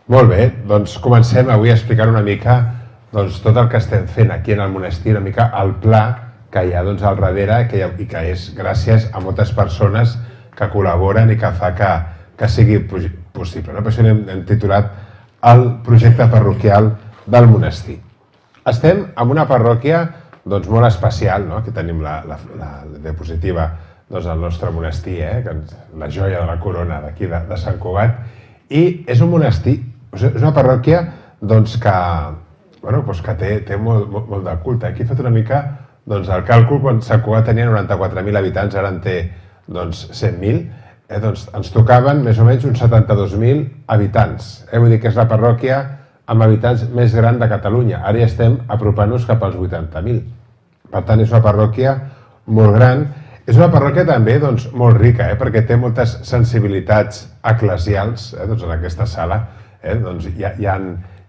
Molt bé, doncs comencem avui a explicar una mica tot el que estem fent aquí en el monestir, una mica el pla que hi ha al darrere i que és gràcies a moltes persones que col·laboren i que fa que sigui possible. Per això hem titulat el projecte parroquial del monestir. Estem en una parròquia molt especial, aquí tenim la diapositiva del nostre monestir, la joia de la corona d'aquí de Sant Cugat, i és un monestir, és una parròquia que té molt de culte. Aquí he fet una mica el càlcul, quan Sant Cugat tenia 94.000 habitants, ara en té 100.000, ens tocaven més o menys uns 72.000 habitants. Vull dir que és la parròquia amb habitants més gran de Catalunya. Ara ja estem apropant-nos cap als 80.000. Per tant, és una parròquia molt gran. És una parròquia també molt rica, perquè té moltes sensibilitats eclesials. En aquesta sala hi ha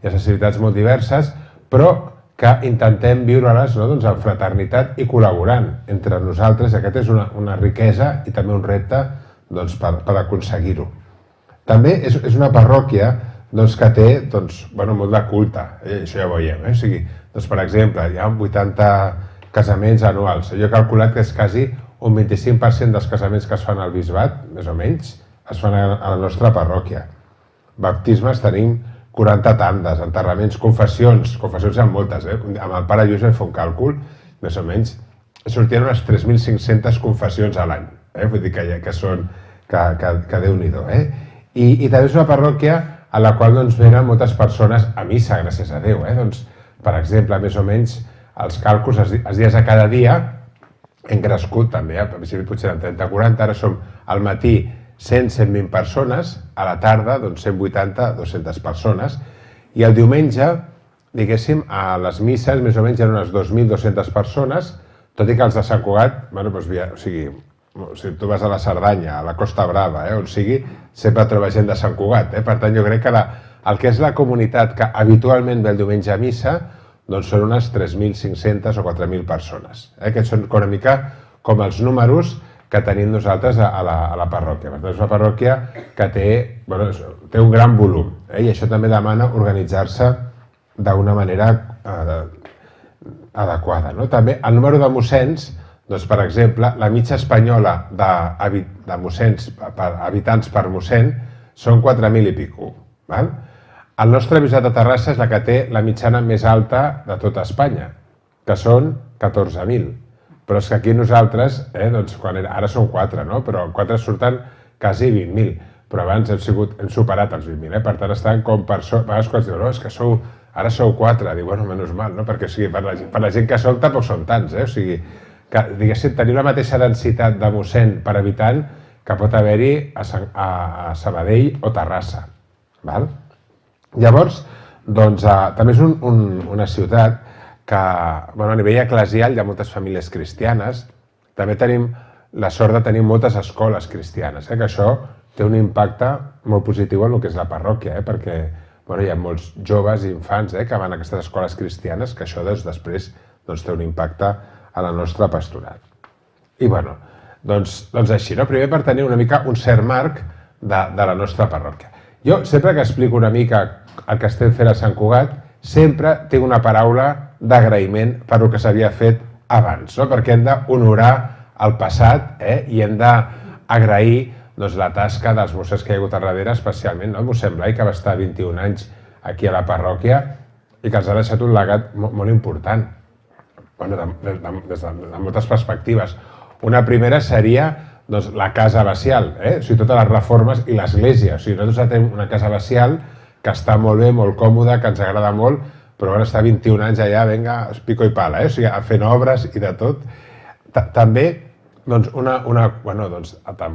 sensibilitats molt diverses, però que intentem viure-les en fraternitat i col·laborant entre nosaltres. Aquesta és una riquesa i també un repte per aconseguir-ho. També és una parròquia que té molt de culte, això ja ho veiem. Per exemple, hi ha 80 casaments anuals. Jo he calculat que és quasi un 25% dels casaments que es fan al bisbat, més o menys, es fan a la nostra parròquia. Baptismes tenim 40 tandes, enterraments, confessions hi ha moltes. Amb el pare Lluís vam fer un càlcul, més o menys, sortien unes 3.500 confessions a l'any. Vull dir que Déu-n'hi-do. I també és una parròquia a la qual venen moltes persones a missa, gràcies a Déu. Per exemple, més o menys, els càlculs, els dies a cada dia, hem crescut també, al principi potser eren 30-40, ara som al matí 100-120 persones, a la tarda 180-200 persones, i el diumenge, diguéssim, a les misses més o menys hi ha unes 2.200 persones, tot i que els de Sant Cugat, si tu vas a la Cerdanya, a la Costa Brava, on sigui, sempre trobes gent de Sant Cugat. Per tant, jo crec que el que és la comunitat que habitualment ve el diumenge a missa, són unes 3.500 o 4.000 persones. Aquests són una mica com els números que tenim nosaltres a la parròquia. Per tant, és una parròquia que té un gran volum, i això també demana organitzar-se d'una manera adequada. També el número de mossens, per exemple, la mitja espanyola de mossens, habitants per mossèn, són 4.000 i pico. El nostre bisbat de Terrassa és la que té la mitjana més alta de tota Espanya, que són 14.000. Però és que aquí nosaltres, ara són 4, però 4 surten quasi 20.000. Però abans hem superat els 20.000. Per tant, estan com per a vegades quan es diuen, és que ara sou 4. Diu, bueno, menys mal, perquè per la gent que som tampoc són tants. O sigui, que diguéssim, tenir la mateixa densitat de mossèn per habitant que pot haver-hi a Sabadell o Terrassa. Llavors, també és una ciutat que a nivell eclesial hi ha moltes famílies cristianes. També tenim la sort de tenir moltes escoles cristianes, que això té un impacte molt positiu en el que és la parròquia, perquè hi ha molts joves i infants que van a aquestes escoles cristianes, que això després té un impacte a la nostra pastoral. I així, primer per tenir una mica un cert marc de la nostra parròquia. Jo, sempre que explico una mica el que estem fent a Sant Cugat, sempre tinc una paraula d'agraïment per el que s'havia fet abans, perquè hem d'honorar el passat i hem d'agrair la tasca dels mossens que hi ha hagut a darrere, especialment el mossèn Blai, que va estar 21 anys aquí a la parròquia i que ens ha deixat un legat molt important, des de moltes perspectives. Una primera seria la casa abacial, totes les reformes i l'església. Nosaltres tenim una casa abacial que està molt bé, molt còmoda, que ens agrada molt, però van estar 21 anys allà, vinga, pico i pala, fent obres i de tot. També, tant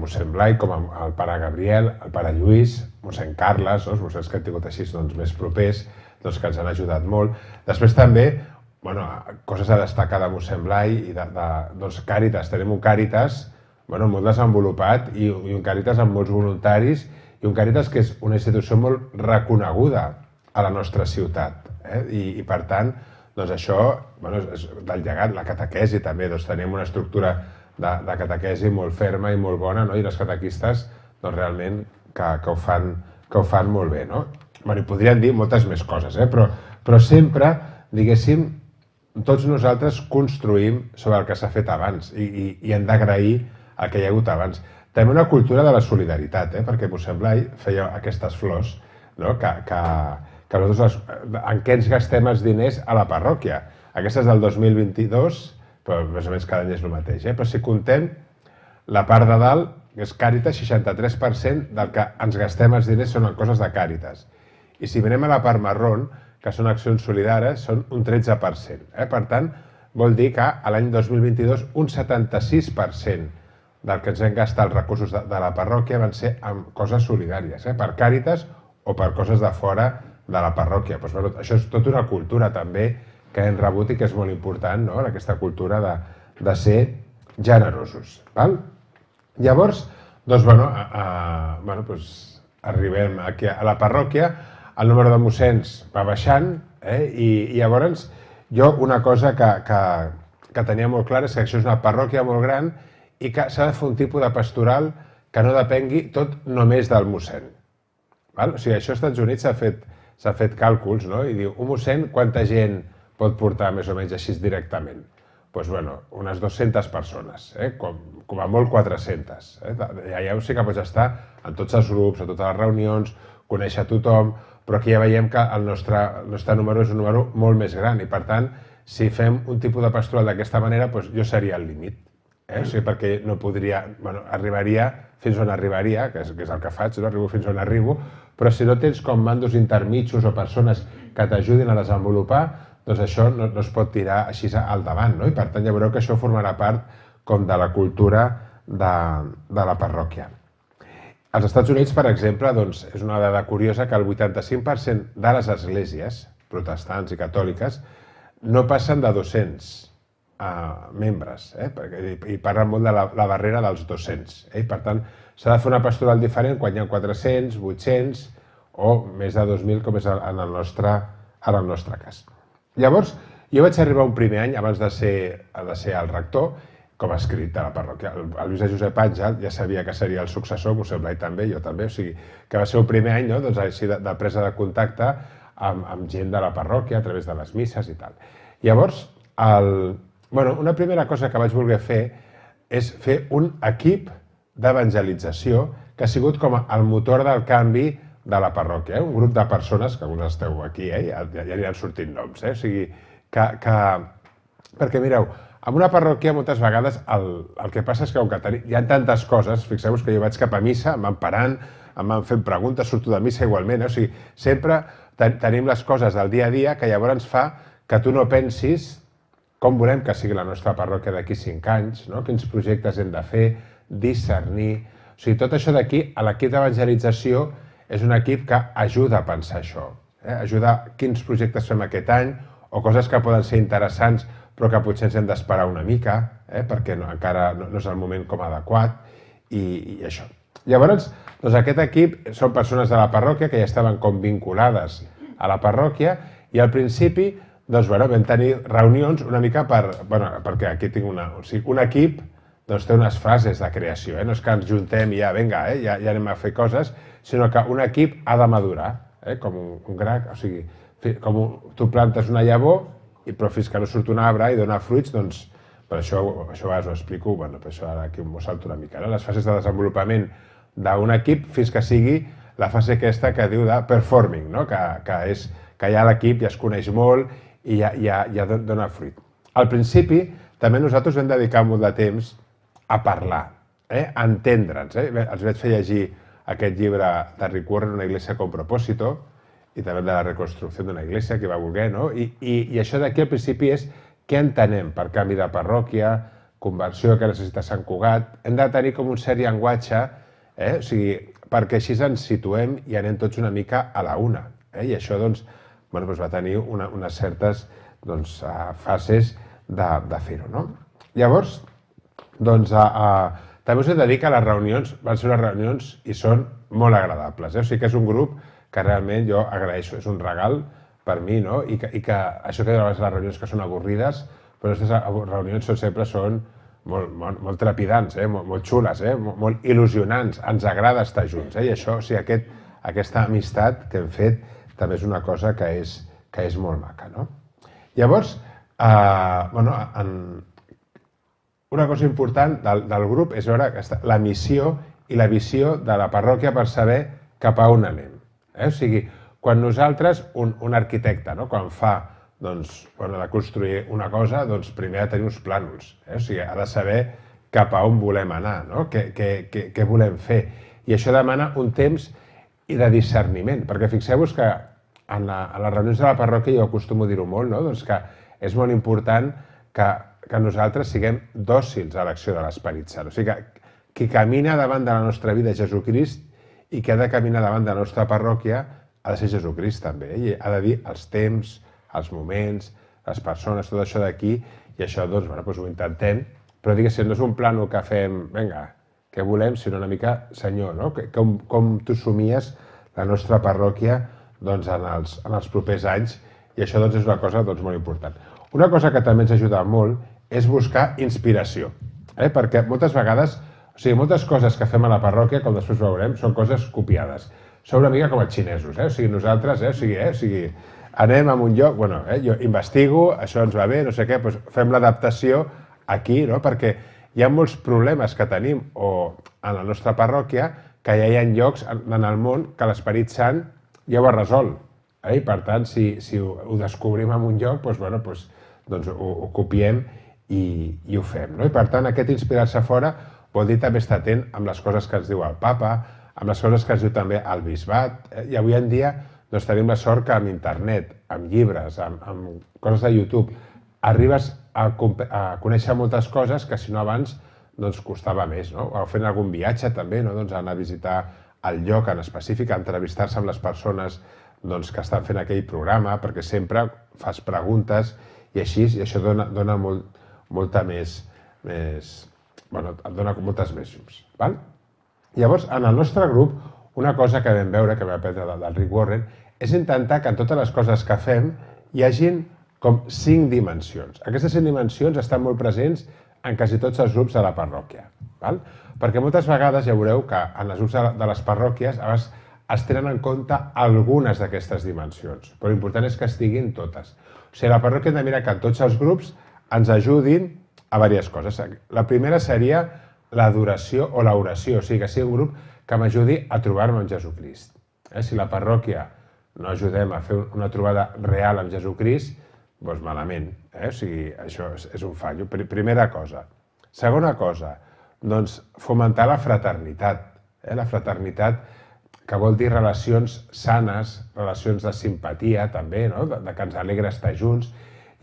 mossèn Blai com el pare Gabriel, el pare Lluís, mossèn Carles, els mossens que han tingut així més propers, que ens han ajudat molt. Després també, coses a destacar de mossèn Blai i de Càritas. Tenim un Càritas molt desenvolupat i un Càritas amb molts voluntaris i un Càritas que és una institució molt reconeguda a la nostra ciutat. I per tant, això és del llegat, la catequesi també. Tenim una estructura de catequesi molt ferma i molt bona, i les catequistes realment que ho fan molt bé. bueno, hi podrien dir moltes més coses, però sempre, diguéssim, tots nosaltres construïm sobre el que s'ha fet abans i hem d'agrair el que hi ha hagut abans. També una cultura de la solidaritat, perquè Mossèn Blai feia aquestes flors, no? que nosaltres, en què ens gastem els diners a la parròquia. Aquesta és del 2022, però més o menys cada any és el mateix. Però si comptem la part de dalt, que és Càritas, 63% del que ens gastem els diners són en coses de Càritas. I si mirem a la part marró, que són accions solidàries, són un 13%. Per tant, vol dir que l'any 2022 un 76% del que ens hem gastat els recursos de la parròquia van ser en coses solidàries, per Càritas o per coses de fora de la parròquia. Això és tota una cultura també que hem rebut i que és molt important, aquesta cultura de ser generosos. Llavors, arribem aquí a la parròquia, el número de mossens va baixant i llavors jo una cosa que tenia molt clara és que això és una parròquia molt gran i que s'ha de fer un tipus de pastoral que no depengui tot només del mossèn. O sigui, això als Estats Units s'ha fet càlculs i diu, un mossèn quanta gent pot portar més o menys així directament? Doncs, unes 200 persones, com a molt 400. Allà sí que pots estar en tots els grups, a totes les reunions, conèixer tothom, però aquí ja veiem que el nostre número és un número molt més gran i, per tant, si fem un tipus de pastoral d'aquesta manera, jo seria el límit. O sigui, perquè no podria, arribaria fins on arribaria, que és el que faig, arribo fins on arribo, però si no tens com mandos intermitjos o persones que t'ajudin a desenvolupar, doncs això no es pot tirar així al davant, i per tant ja veureu que això formarà part com de la cultura de la parròquia. Als Estats Units, per exemple, és una dada curiosa que el 85% de les esglésies protestants i catòliques no passen de 200 membres, i parlen molt de la barrera dels 200. Per tant, s'ha de fer una pastoral diferent quan hi ha 400, 800 o més de 2.000, com és en el nostre cas. Llavors, jo vaig arribar un primer any, abans de ser el rector, com a escrit de la parròquia. El Lluís Josep Àngel ja sabia que seria el successor, Mossèn Blai també, jo també, o sigui, que va ser el primer any, així de presa de contacte amb gent de la parròquia a través de les misses i tal. Llavors, una primera cosa que vaig voler fer és fer un equip d'evangelització que ha sigut com el motor del canvi de la parròquia. Un grup de persones, que alguns esteu aquí, ja aniran sortint noms, o sigui, perquè mireu, en una parròquia moltes vegades el que passa és que hi ha tantes coses, fixeu-vos que jo vaig cap a missa, em van parant, em van fent preguntes, surto de missa igualment, o sigui, sempre tenim les coses del dia a dia que llavors fa que tu no pensis com volem que sigui la nostra parròquia d'aquí 5 anys, quins projectes hem de fer, discernir. O sigui, tot això d'aquí, l'equip d'evangelització és un equip que ajuda a pensar això, ajuda a quins projectes fem aquest any o coses que poden ser interessants però que potser ens hem d'esperar una mica, perquè encara no és el moment com adequat, i això. Llavors, aquest equip són persones de la parròquia que ja estaven com vinculades a la parròquia, i al principi vam tenir reunions una mica perquè aquí tinc un equip té unes fases de creació, no és que ens juntem i ja, vinga, ja anem a fer coses, sinó que un equip ha de madurar, com un gra, o sigui, com tu plantes una llavor, però fins que no surt un arbre i dona fruits, doncs, per això a vegades ho explico, per això ara aquí m'ho salto una mica, les fases de desenvolupament d'un equip fins que sigui la fase aquesta que diu de performing, que ja l'equip ja es coneix molt i ja dona fruit. Al principi, també nosaltres vam dedicar molt de temps a parlar, a entendre'ns. Els vaig fer llegir aquest llibre de Rick Warren, Una iglesia con propósito, i també de la reconstrucció d'una iglesia, que va voler, i això d'aquí al principi és què entenem per canvi de parròquia, conversió que necessita Sant Cugat. Hem de tenir com un cert llenguatge, perquè així ens situem i anem tots una mica a la una. I això va tenir unes certes fases de fer-ho. Llavors, també us he de dir que les reunions van ser unes reunions i són molt agradables. O sigui que és un grup que realment jo agraeixo, és un regal per mi, i que això que a vegades les reunions que són avorrides, però aquestes reunions sempre són molt trepidants, molt xules, molt il·lusionants, ens agrada estar junts, i això, o sigui, aquesta amistat que hem fet també és una cosa que és molt maca, no? Llavors, una cosa important del grup és veure la missió i la visió de la parròquia per saber cap a on anem. O sigui, quan nosaltres, un arquitecte, quan fa de construir una cosa, primer ha de tenir uns plànols. O sigui, ha de saber cap a on volem anar, què volem fer. I això demana un temps i de discerniment, perquè fixeu-vos que en les reunions de la parròquia, jo acostumo a dir-ho molt, que és molt important que nosaltres siguem dòcils a l'acció de l'Esperit Sant. O sigui, que qui camina davant de la nostra vida és Jesucrist i qui ha de caminar davant de la nostra parròquia ha de ser Jesucrist també. I ha de dir els temps, els moments, les persones, tot això d'aquí, i això doncs ho intentem, però diguéssim, no és un plànol que fem, vinga, què volem, sinó una mica, Senyor, com tu somies la nostra parròquia en els propers anys, i això és una cosa molt important. Una cosa que també ens ajuda molt és buscar inspiració, perquè moltes vegades, o sigui, moltes coses que fem a la parròquia, com després veurem, són coses copiades. Són una mica com els xinesos, o sigui, nosaltres, anem a un lloc, jo investigo, això ens va bé, no sé què, doncs fem l'adaptació aquí, perquè hi ha molts problemes que tenim en la nostra parròquia que ja hi ha llocs en el món que l'Esperit Sant ja ho ha resolt. I per tant, si ho descobrim en un lloc, doncs ho copiem i ho fem. I per tant, aquest inspirar-se fora vol dir també estar atent amb les coses que ens diu el Papa, amb les coses que ens diu també el Bisbat, i avui en dia tenim la sort que amb internet, amb llibres, amb coses de YouTube, arribes a conèixer moltes coses que si no abans costava més, o fent algun viatge també, anar a visitar el lloc en específic, a entrevistar-se amb les persones que estan fent aquell programa, perquè sempre fas preguntes i així, i això dona molta més, et dona moltes més llums. Llavors, en el nostre grup, una cosa que vam veure, que vam aprendre del Rick Warren, és intentar que en totes les coses que fem hi hagin com 5 dimensions. Aquestes 5 dimensions estan molt presents en quasi tots els grups de la parròquia. Perquè moltes vegades ja veureu que en els grups de les parròquies es tenen en compte algunes d'aquestes dimensions, però l'important és que estiguin totes. O sigui, la parròquia hem de mirar que en tots els grups ens ajudin a diverses coses. La primera seria l'adoració o l'oració, o sigui, que sigui un grup que m'ajudi a trobar-me amb Jesucrist. Si la parròquia no ajudem a fer una trobada real amb Jesucrist, doncs malament. O sigui, això és un fallo. Primera cosa. Segona cosa, doncs fomentar la fraternitat. La fraternitat que vol dir relacions sanes, relacions de simpatia també, que ens alegra estar junts.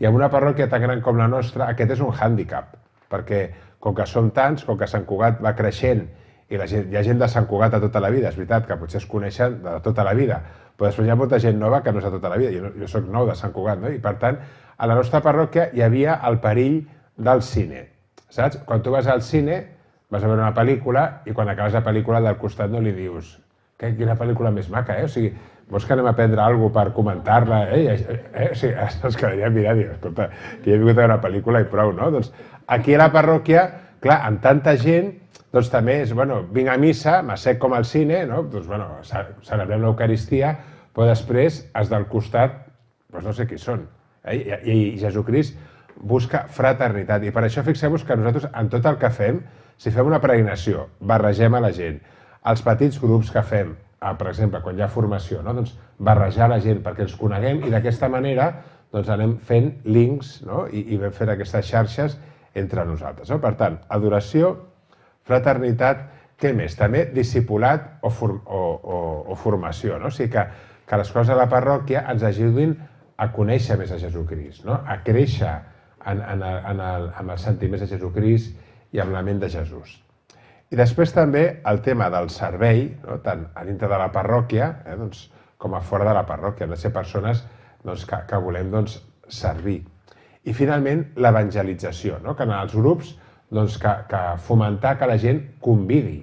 I en una parròquia tan gran com la nostra, aquest és un hàndicap, perquè com que som tants, com que Sant Cugat va creixent i hi ha gent de Sant Cugat de tota la vida, és veritat que potser es coneixen de tota la vida, però després hi ha molta gent nova que no és de tota la vida, jo soc nou de Sant Cugat, i per tant, a la nostra parròquia hi havia el perill del cine, saps? Quan tu vas al cine, vas a veure una pel·lícula i quan acabes la pel·lícula del costat no li dius quina pel·lícula més maca, o sigui, vols que anem a prendre alguna cosa per comentar-la, o sigui, ens quedaria mirant i dir, escolta, que he vingut a veure una pel·lícula i prou, no? Doncs aquí a la parròquia, clar, amb tanta gent, doncs també és, vinc a missa, m'assec com al cine, doncs, celebrem l'Eucaristia, però després, els del costat, doncs no sé qui són. I Jesucrist busca fraternitat. I per això fixeu-vos que nosaltres, en tot el que fem, si fem una peregrinació, barregem a la gent, els petits grups que fem, per exemple, quan hi ha formació, doncs barrejar la gent perquè ens coneguem i d'aquesta manera anem fent links i vam fer aquestes xarxes entre nosaltres. Per tant, adoració, fraternitat, què més? També discipulat o formació, o sigui que les coses de la parròquia ens ajudin a conèixer més a Jesucrist, a créixer amb els sentiments de Jesucrist i amb la ment de Jesús. I després també el tema del servei, tant a dintre de la parròquia com a fora de la parròquia. Han de ser persones que volem servir. I finalment l'evangelització, que en els grups fomentar que la gent convidi.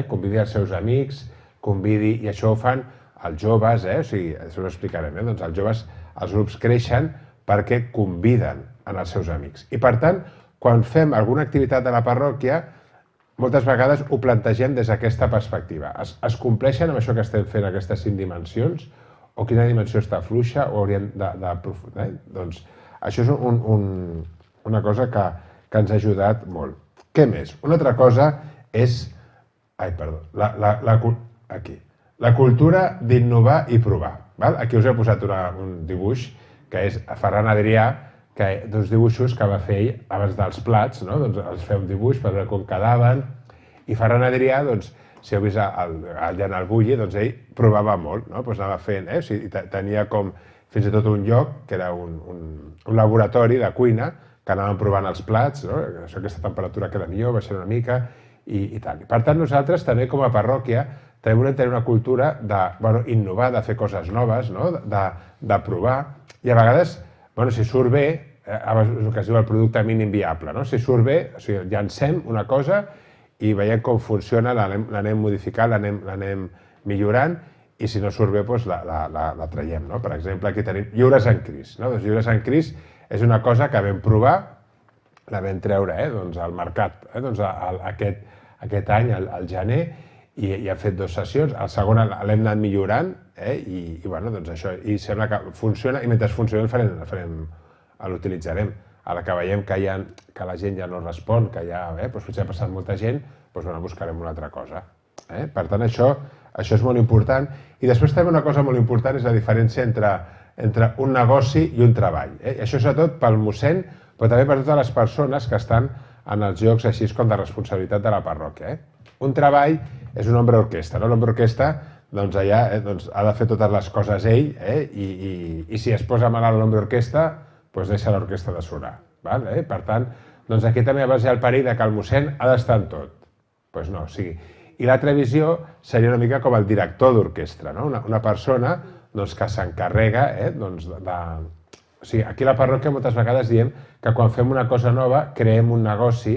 Convidi els seus amics, convidi, i això ho fan els joves, o sigui, això ho explicarem, els joves, els grups creixen perquè conviden els seus amics. I per tant, quan fem alguna activitat de la parròquia, moltes vegades ho plantegem des d'aquesta perspectiva. Es compleixen amb això que estem fent, aquestes 5 dimensions, o quina dimensió està fluixa o hauríem d'aprofundir? Doncs això és una cosa que ens ha ajudat molt. Què més? Una altra cosa és... Ai, perdó. Aquí. La cultura d'innovar i provar. Aquí us he posat un dibuix que és Ferran Adrià, dos dibuixos que va fer ell abans dels plats, doncs els feia un dibuix per veure com quedaven, i Ferran Adrià, doncs, si heu vist allà en el Bulli, doncs ell provava molt, doncs anava fent, tenia com fins i tot un lloc que era un laboratori de cuina que anaven provant els plats, aquesta temperatura queda millor, baixant una mica i tal. Per tant, nosaltres també com a parròquia també volem tenir una cultura d'innovar, de fer coses noves, de provar, i a vegades, si surt bé, el que es diu el producte mínim viable, si surt bé, llancem una cosa i veiem com funciona, l'anem modificant, l'anem millorant, i si no surt bé, la traiem. Per exemple, aquí tenim Lliures en Cris. Lliures en Cris és una cosa que vam provar, la vam treure al mercat aquest any, al gener, i hem fet 2 sessions. El segon l'hem anat millorant i sembla que funciona, i mentre funcioni l'utilitzarem. A la que veiem que la gent ja no respon, que ja potser ha passat molta gent, buscarem una altra cosa. Per tant, això és molt important. I després també una cosa molt important és la diferència entre un negoci i un treball. I això sobretot pel mossèn, però també per totes les persones que estan en els llocs així com de responsabilitat de la parròquia. Un treball és un hombre orquestra. L'hombre orquestra allà ha de fer totes les coses ell, i si es posa malalt l'hombre orquestra, deixa l'orquestra de sonar. Per tant, aquí també va ser el perill que el mossèn ha d'estar en tot. Doncs no, sí. I l'altra visió seria una mica com el director d'orquestra, una persona que s'encarrega de... O sigui, aquí a la parròquia moltes vegades diem que quan fem una cosa nova creem un negoci,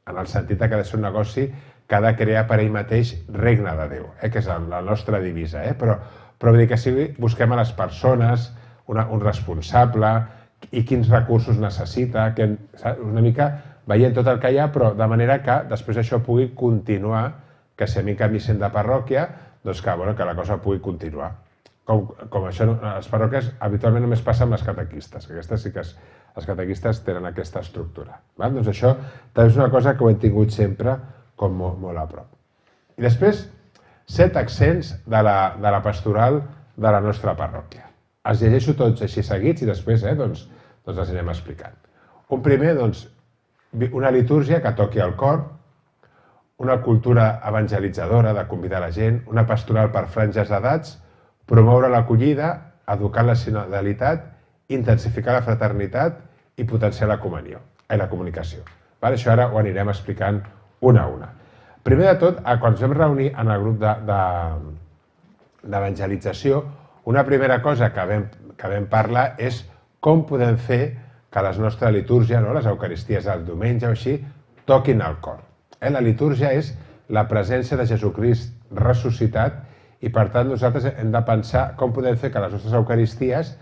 en el sentit que ha de ser un negoci que ha de crear per ell mateix regne de Déu, que és la nostra divisa. Però vull dir que si busquem a les persones, un responsable, i quins recursos necessita, una mica veient tot el que hi ha, però de manera que després això pugui continuar, que si a mi canviessin de parròquia, doncs que la cosa pugui continuar. Com això, a les parròquies habitualment només passa amb les catequistes, que aquestes sí que els catequistes tenen aquesta estructura. Doncs això també és una cosa que ho hem tingut sempre com molt a prop. I després, 7 accents de la pastoral de la nostra parròquia. Els llegeixo tots així seguits i després els anem explicant. Un primer, una litúrgia que toqui el cor, una cultura evangelitzadora de convidar la gent, una pastoral per franges d'edats, promoure l'acollida, educar la sinodalitat, intensificar la fraternitat i potenciar la comunicació. Això ara ho anirem explicant una a una. Primer de tot, quan ens vam reunir en el grup d'evangelització, una primera cosa que vam parlar és com podem fer que les nostres litúrgies, les eucaristies del diumenge o així, toquin el cor. La litúrgia és la presència de Jesucrist ressuscitat i, per tant, nosaltres hem de pensar com podem fer que les nostres eucaristies,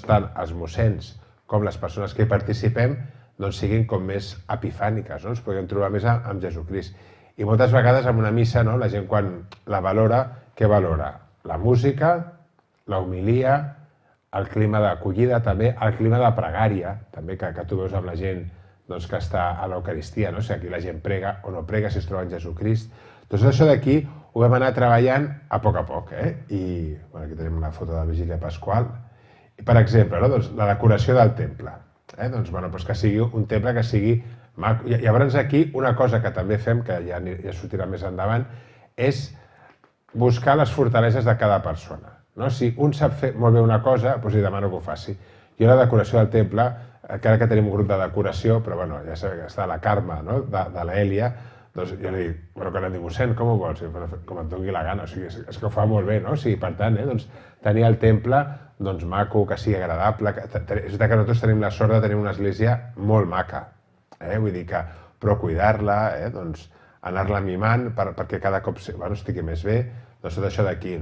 tant els mossens com les persones que hi participem, siguin com més epifàniques, ens puguem trobar més amb Jesucrist. I moltes vegades en una missa la gent quan la valora, què valora? La música, la homilia, el clima d'acollida també, el clima de pregària, també que tu veus amb la gent que està a l'Eucaristia, si aquí la gent prega o no prega, si es troba en Jesucrist. Doncs això d'aquí ho vam anar treballant a poc. I aquí tenim una foto de la Vigília Pasqual. Per exemple, la decoració del temple. Que sigui un temple que sigui maco. Llavors aquí una cosa que també fem, que ja sortirà més endavant, és buscar les fortaleses de cada persona. Si un sap fer molt bé una cosa, doncs li demano que ho faci. Jo la decoració del temple, encara que tenim un grup de decoració, però ja sabeu que està la Carme, de l'Èlia, doncs jo li dic, però que l'hem dit, mossèn, com ho vols? Com et doni la gana, és que ho fa molt bé, no? Per tant, tenir el temple maco, que sigui agradable, és veritat que nosaltres tenim la sort de tenir una església molt maca, vull dir que, però cuidar-la, anar-la mimant perquè cada cop estigui més bé, tot això d'aquí,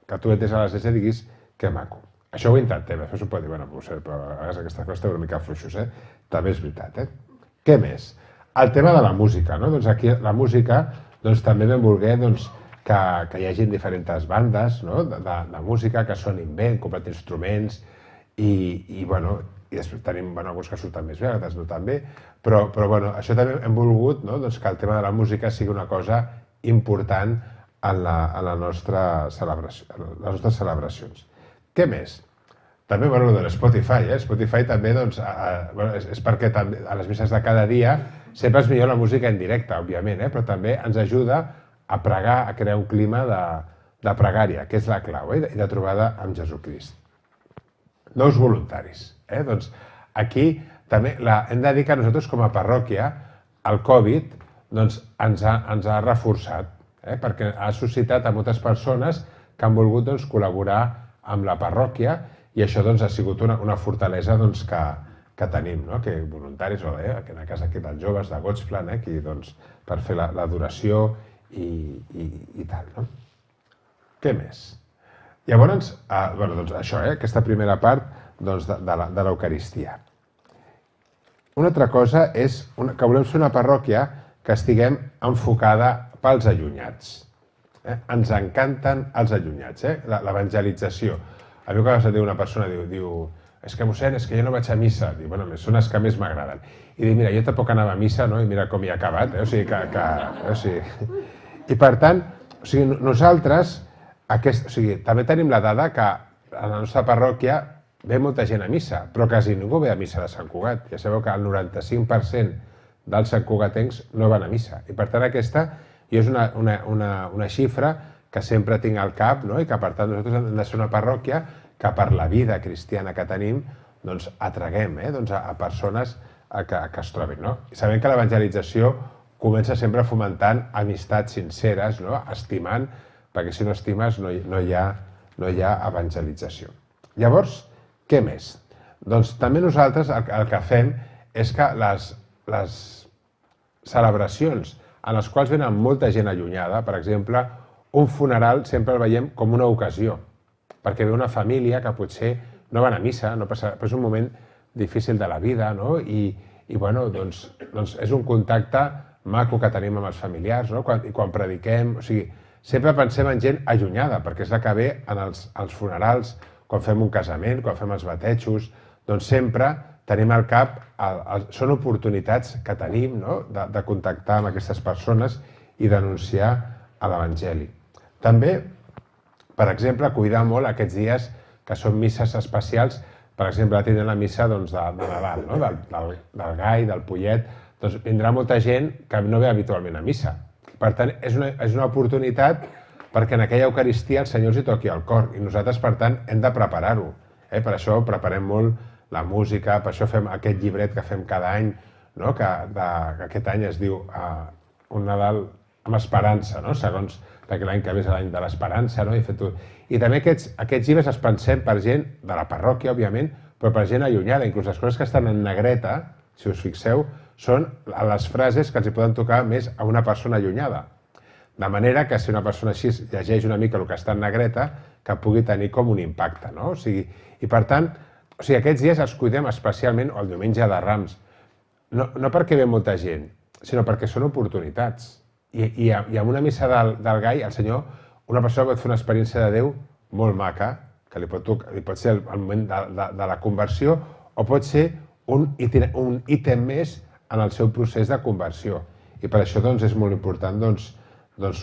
que tu entres a l'església i diguis que maco. Això ho intentem, després ho pot dir, però a vegades aquestes coses estan una mica fluixos, també és veritat. Què més? el tema de la música, no? Doncs aquí la música també vam voler que hi hagi diferents bandes de música que sonin bé, comprat instruments i després tenim alguns que surten més bé, altres no tan bé, però això també hem volgut que el tema de la música sigui una cosa important en les nostres celebracions. Què més? També, de Spotify. Spotify també és perquè a les misses de cada dia sempre és millor la música en directe, òbviament, però també ens ajuda a pregar, a crear un clima de pregària, que és la clau, i de trobada amb Jesucrist. Nous voluntaris. Doncs aquí també hem de dir que nosaltres com a parròquia el Covid ens ha reforçat, perquè ha suscitat a moltes persones que han volgut col·laborar amb la parròquia i això ha sigut una fortalesa que tenim, que voluntaris, que en el cas aquí dels joves de Godsplan, aquí per fer l'adoració i tal. Què més? Llavors, això, aquesta primera part de l'Eucaristia. Una altra cosa és que volem ser una parròquia que estiguem enfocada pels allunyats. Ens encanten els allunyats, l'evangelització. A mi quan diu una persona, diu és que mossèn, és que jo no vaig a missa. Diu, bueno, són les que més m'agraden. I diu, mira, jo tampoc anava a missa, i mira com hi ha acabat. O sigui, I per tant, nosaltres també tenim la dada que a la nostra parròquia ve molta gent a missa, però quasi ningú ve a missa de Sant Cugat. Ja sabeu que el 95% dels santcugatencs no van a missa. I per tant aquesta és una xifra que sempre tinc al cap i que per tant nosaltres hem de ser una parròquia que per la vida cristiana que tenim atraguem a persones que es trobin. Sabem que l'evangelització comença sempre fomentant amistats sinceres, estimant, perquè si no estimes no hi ha evangelització. Llavors, què més? Doncs també nosaltres el que fem és que les celebracions en les quals venen molta gent allunyada, per exemple, un funeral sempre el veiem com una ocasió, perquè ve una família que potser no van a missa, però és un moment difícil de la vida, i és un contacte maco que tenim amb els familiars, i quan prediquem, o sigui, sempre pensem en gent allunyada, perquè és la que ve als funerals, quan fem un casament, quan fem els batejos, doncs sempre tenim al cap, són oportunitats que tenim de contactar amb aquestes persones i d'anunciar l'Evangeli. També, per exemple, cuidar molt aquests dies que són misses especials, per exemple, tindrem la missa de Nadal, del gall, del pollet, doncs vindrà molta gent que no ve habitualment a missa. Per tant, és una oportunitat perquè en aquella Eucaristia el Senyor els hi toqui al cor i nosaltres, per tant, hem de preparar-ho. Per això preparem molt la música, per això fem aquest llibret que fem cada any, que aquest any es diu Un Nadal amb esperança, segons perquè l'any que ve és l'any de l'esperança. I també aquests llibres els pensem per gent de la parròquia, òbviament, però per gent allunyada. Inclús les coses que estan en negreta, si us fixeu, són les frases que els hi poden tocar més a una persona allunyada. De manera que si una persona així llegeix una mica el que està en negreta, que pugui tenir com un impacte. I per tant, aquests dies els cuidem especialment, o el diumenge de Rams, no perquè ve molta gent, sinó perquè són oportunitats. I amb una missa del gall, el Senyor, una persona pot fer una experiència de Déu molt maca, que li pot ser el moment de la conversió, o pot ser un ítem més en el seu procés de conversió. I per això és molt important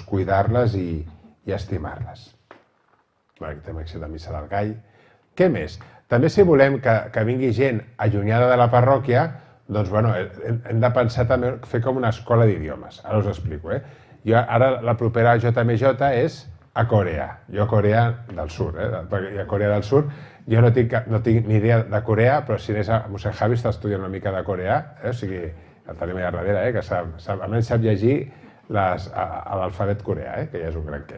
cuidar-les i estimar-les. Tenim acció de missa del gall. Què més? També si volem que vingui gent allunyada de la parròquia, doncs hem de pensar també fer com una escola d'idiomes. Ara us explico. Ara la propera JMJ és a Corea. Jo a Corea del Sur, perquè a Corea del Sur jo no tinc ni idea de Corea, però si anés a mossèn Javi està estudiant una mica de coreà, o sigui, el tenim allà darrere, que almenys sap llegir l'alfabet coreà, que ja és un gran què,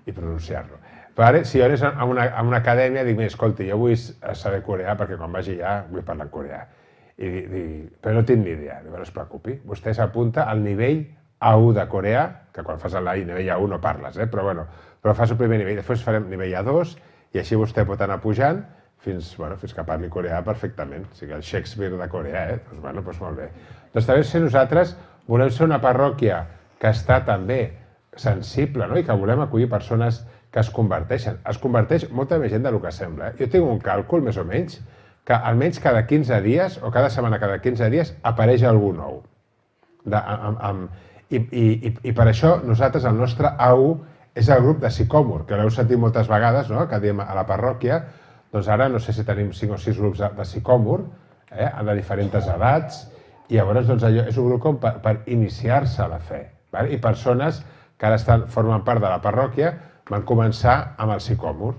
i pronunciar-lo. Però ara, si jo anés a una acadèmia, dic, escolti, jo vull saber coreà perquè quan vagi allà vull parlar en coreà. Però no tinc ni idea. No es preocupi. Vostè s'apunta al nivell A1 de coreà, que quan fas el nivell A1 no parles, però fas el primer nivell. Després farem nivell A2 i així vostè pot anar pujant fins que parli coreà perfectament. O sigui, el Shakespeare de coreà, doncs molt bé. Doncs també si nosaltres volem ser una parròquia que està també sensible, no? I que volem acollir persones que es converteixen. Es converteix molta més gent del que sembla. Jo tinc un càlcul, més o menys, que almenys cada 15 dies, o cada setmana cada 15 dies, apareix algú nou. I per això nosaltres, el nostre AU, és el grup de Sicòmor, que l'heu sentit moltes vegades, no? Que diem a la parròquia. Doncs ara no sé si tenim 5 o 6 grups de Sicòmor, de diferents edats, i llavors allò és un grup com per iniciar-se a la fe. I persones que ara formen part de la parròquia van començar amb el Sicòmor.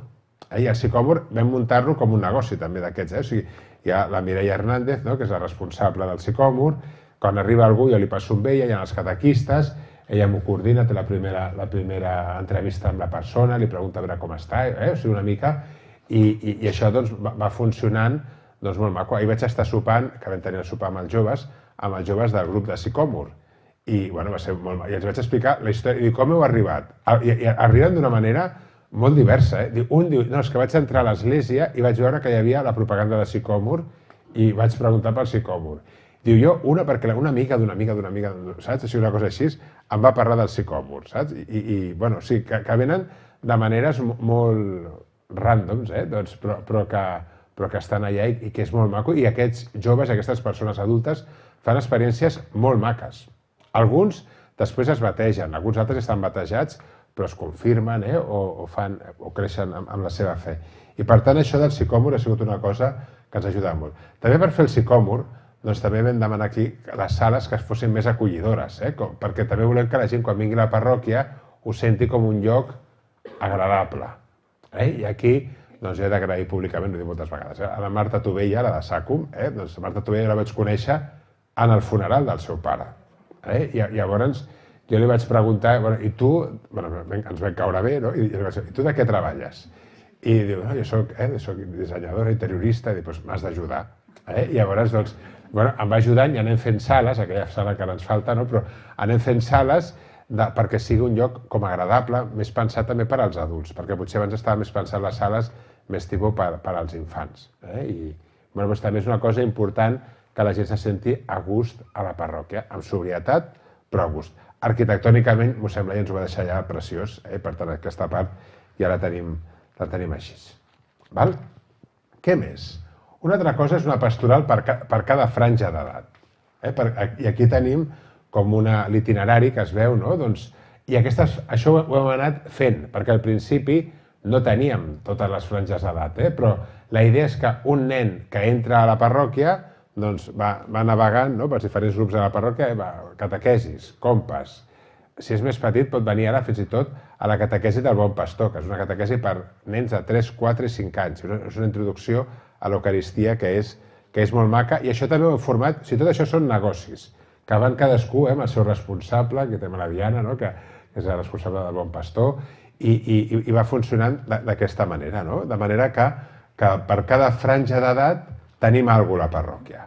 I el Sicòmor vam muntar-lo com un negoci també d'aquests. O sigui, hi ha la Mireia Hernández, que és la responsable del Sicòmor. Quan arriba algú jo li passo amb ella, hi ha els catequistes, ella m'ho coordina, té la primera entrevista amb la persona, li pregunta a veure com està, o sigui, una mica, i això va funcionant molt maco. Ahir vaig estar sopant, que vam tenir el sopar amb els joves del grup de Sicòmor, i va ser molt maco. I els vaig explicar la història, i com heu arribat. I arriben d'una manera molt diversa. Un diu, no, és que vaig entrar a l'església i vaig veure que hi havia la propaganda de Sicòmor i vaig preguntar pel Sicòmor. Diu, jo, perquè una amiga d'una amiga, saps? O sigui, una cosa així, em va parlar del Sicòmor, saps? O sigui, que venen de maneres molt ràndoms, però que estan allà i que és molt maco. I aquests joves, aquestes persones adultes, fan experiències molt maques. Alguns després es bategen, alguns altres estan batejats, però es confirmen o creixen amb la seva fe. I per tant, això del Sicòmor ha sigut una cosa que ens ha ajudat molt. També per fer el Sicòmor, doncs també vam demanar aquí les sales que fossin més acollidores, perquè també volem que la gent, quan vingui a la parròquia, ho senti com un lloc agradable. I aquí jo he d'agrair públicament, ho dic moltes vegades, a la Marta Tovella, la de SACUM, doncs la Marta Tovella la vaig conèixer en el funeral del seu pare. I llavors jo li vaig preguntar, i tu, ens vam caure bé, no? I li vaig dir, i tu de què treballes? I diu, no, jo soc dissenyadora interiorista, i dic, doncs m'has d'ajudar. I llavors, doncs, em va ajudant i anem fent sales, aquella sala que ara ens falta, però anem fent sales perquè sigui un lloc com agradable, més pensat també per als adults, perquè potser abans estava més pensat les sales més tipus per als infants. I també és una cosa important que la gent se senti a gust a la parròquia, amb sobrietat, però a gust. Arquitectònicament, m'ho sembla, i ens ho va deixar ja preciós, per tant, aquesta part ja la tenim així. Què més? Una altra cosa és una pastoral per cada franja d'edat. I aquí tenim com l'itinerari que es veu, no? I això ho hem anat fent, perquè al principi no teníem totes les franges d'edat, però la idea és que un nen que entra a la parròquia va navegant pels diferents grups de la parròquia, catequesis, compas. Si és més petit pot venir ara fins i tot a la catequesi del Bon Pastor, que és una catequesi per nens de 3, 4 i 5 anys. És una introducció a l'Eucaristia que és molt maca, i això també ho hem format, tot això són negocis, que van cadascú amb el seu responsable, que tenim la Diana, que és la responsable del Bon Pastor, i va funcionant d'aquesta manera, de manera que per cada franja d'edat tenim alguna cosa a la parròquia.